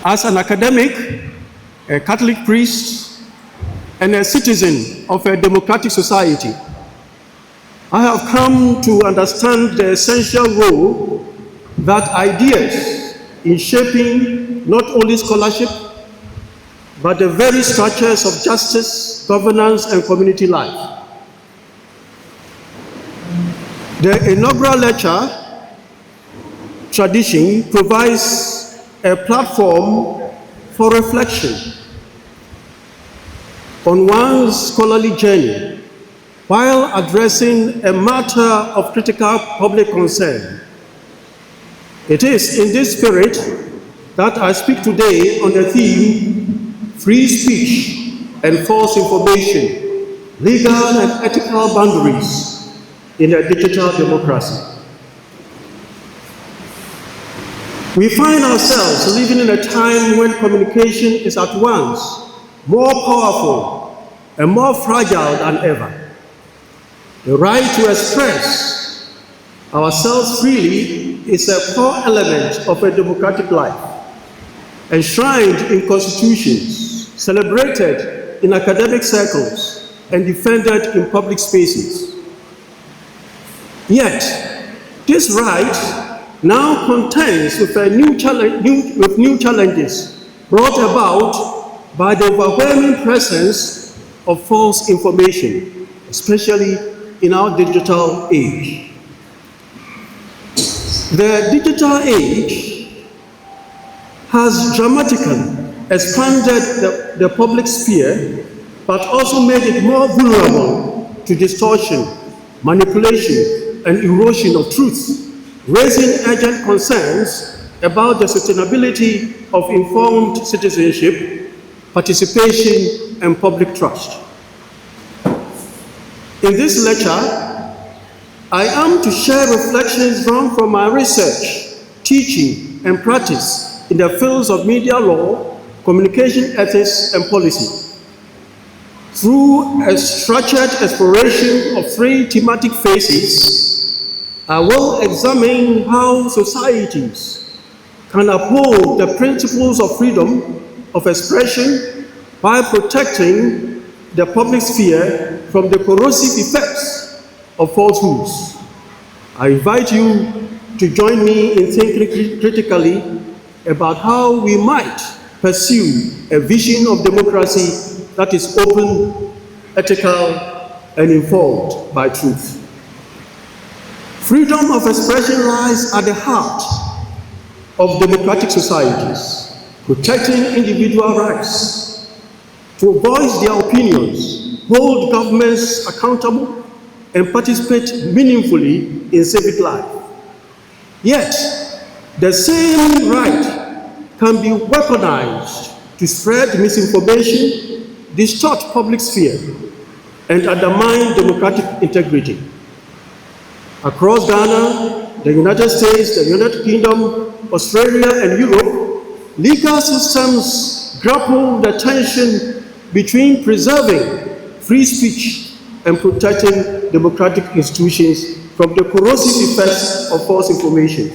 As an academic, a Catholic priest, and a citizen of a democratic society, I have come to understand the essential role that ideas in shaping not only scholarship, but the very structures of justice, governance, and community life. The inaugural lecture tradition provides a platform for reflection on one's scholarly journey while addressing a matter of critical public concern. It is in this spirit that I speak today on the theme, free speech and false information, legal and ethical boundaries in a digital democracy. We find ourselves living in a time when communication is at once more powerful and more fragile than ever. The right to express ourselves freely is a core element of a democratic life, enshrined in constitutions, celebrated in academic circles, and defended in public spaces. Yet, this right now contends with new challenges brought about by the overwhelming presence of false information, especially in our digital age. The digital age has dramatically expanded the public sphere, but also made it more vulnerable to distortion, manipulation, and erosion of truth, raising urgent concerns about the sustainability of informed citizenship, participation, and public trust. In this lecture, I am to share reflections drawn from my research, teaching, and practice in the fields of media law, communication ethics, and policy. Through a structured exploration of 3 thematic phases, I will examine how societies can uphold the principles of freedom of expression while protecting the public sphere from the corrosive effects of falsehoods. I invite you to join me in thinking critically about how we might pursue a vision of democracy that is open, ethical, and informed by truth. Freedom of expression lies at the heart of democratic societies, protecting individual rights to voice their opinions, hold governments accountable, and participate meaningfully in civic life. Yet, the same right can be weaponized to spread misinformation, distort public sphere, and undermine democratic integrity. Across Ghana, the United States, the United Kingdom, Australia, and Europe, legal systems grapple with the tension between preserving free speech and protecting democratic institutions from the corrosive effects of false information.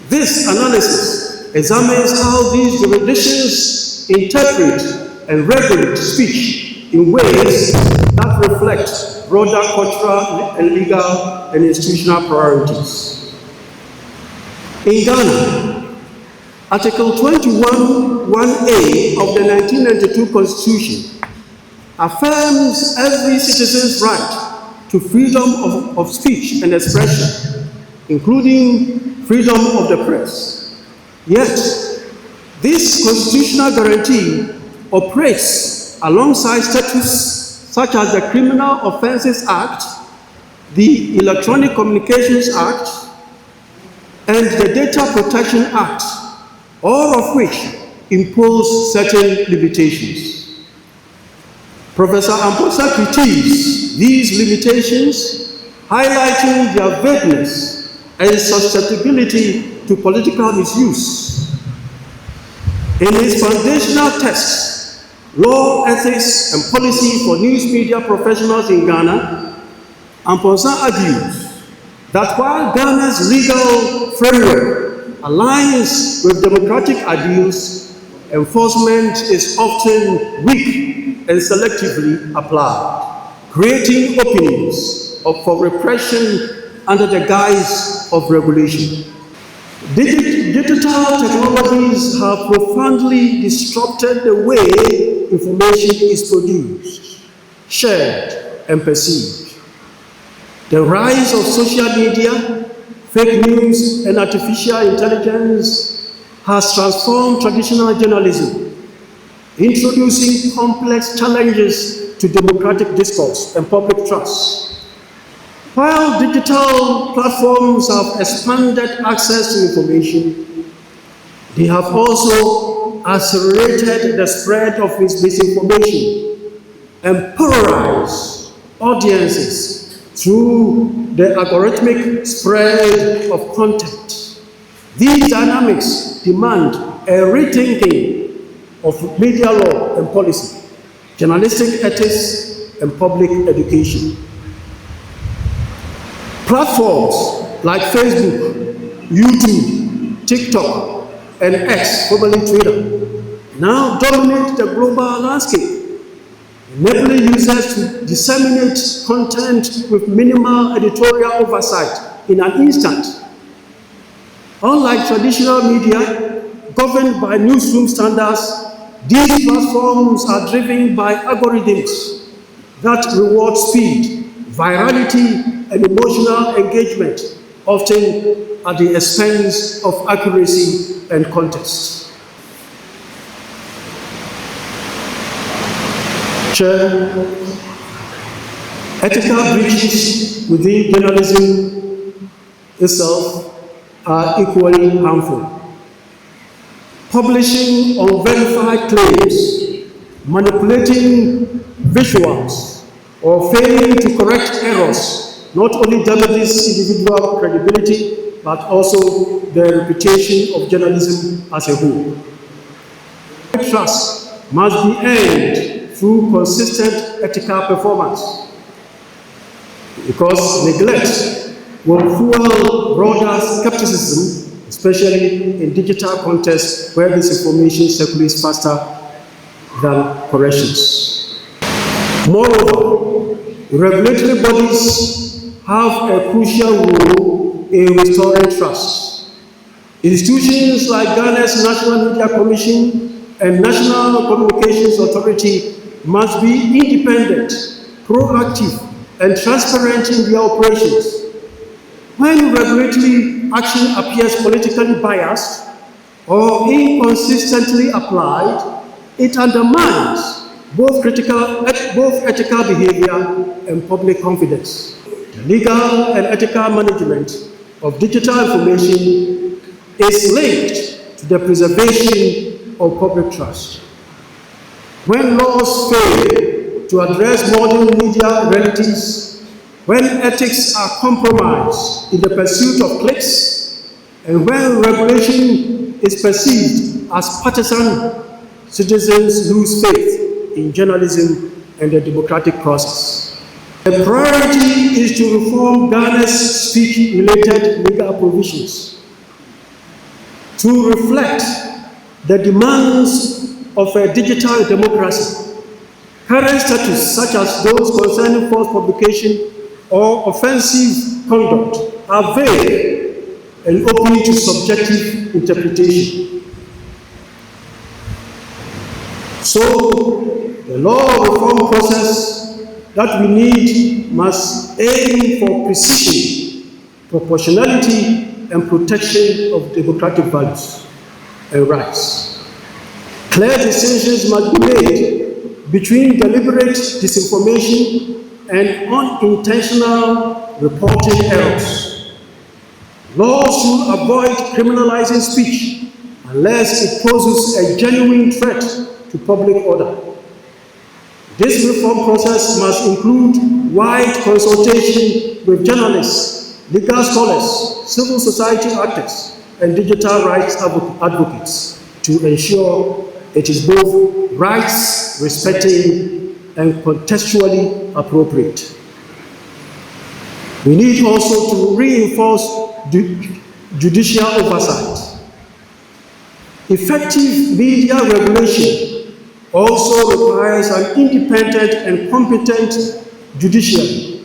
This analysis examines how these jurisdictions interpret and regulate speech in ways that reflect broader cultural and legal and institutional priorities. In Ghana, Article 21(1)(a) of the 1992 Constitution affirms every citizen's right to freedom of speech and expression, including freedom of the press. Yet, this constitutional guarantee operates alongside statutes such as the Criminal Offences Act, the Electronic Communications Act, and the Data Protection Act, all of which impose certain limitations. Professor Amponsah critiques these limitations, highlighting their vagueness and susceptibility to political misuse. In his foundational text, Law, Ethics, and Policy for News Media Professionals in Ghana, Amponsah argues that while Ghana's legal framework aligns with democratic ideals, enforcement is often weak and selectively applied, creating openings for repression under the guise of regulation. Digital technologies have profoundly disrupted the way information is produced, shared, and perceived. The rise of social media, fake news, and artificial intelligence has transformed traditional journalism, introducing complex challenges to democratic discourse and public trust. While digital platforms have expanded access to information, they have also accelerated the spread of misinformation and polarized audiences through the algorithmic spread of content. These dynamics demand a rethinking of media law and policy, journalistic ethics, and public education. Platforms like Facebook, YouTube, TikTok, and X, formerly Twitter, now dominate the global landscape, enabling users to disseminate content with minimal editorial oversight in an instant. Unlike traditional media, governed by newsroom standards, these platforms are driven by algorithms that reward speed, virality, and emotional engagement, often at the expense of accuracy and context. Chair, ethical breaches within journalism itself are equally harmful. Publishing unverified claims, manipulating visuals, or failing to correct errors not only damages individual credibility, but also the reputation of journalism as a whole. Trust must be earned through consistent ethical performance, because neglect will fuel broader skepticism, especially in digital contexts where disinformation circulates faster than corrections. Moreover, regulatory bodies have a crucial role in restoring trust. Institutions like Ghana's National Media Commission and National Communications Authority must be independent, proactive, and transparent in their operations. When regulatory action appears politically biased or inconsistently applied, it undermines both ethical behavior and public confidence. The legal and ethical management of digital information is linked to the preservation of public trust. When laws fail to address modern media realities, when ethics are compromised in the pursuit of clicks, and when regulation is perceived as partisan, citizens lose faith in journalism and the democratic process. The priority is to reform Ghana's speech-related legal provisions to reflect the demands of a digital democracy. Current statutes, such as those concerning false publication or offensive conduct, are vague and open to subjective interpretation. So, the law reform process that we need must aim for precision, proportionality, and protection of democratic values and rights. Clear distinctions must be made between deliberate disinformation and unintentional reporting errors. Laws should avoid criminalizing speech unless it poses a genuine threat to public order. This reform process must include wide consultation with journalists, legal scholars, civil society actors, and digital rights advocates to ensure it is both rights-respecting and contextually appropriate. We need also to reinforce judicial oversight. Effective media regulation also requires an independent and competent judiciary.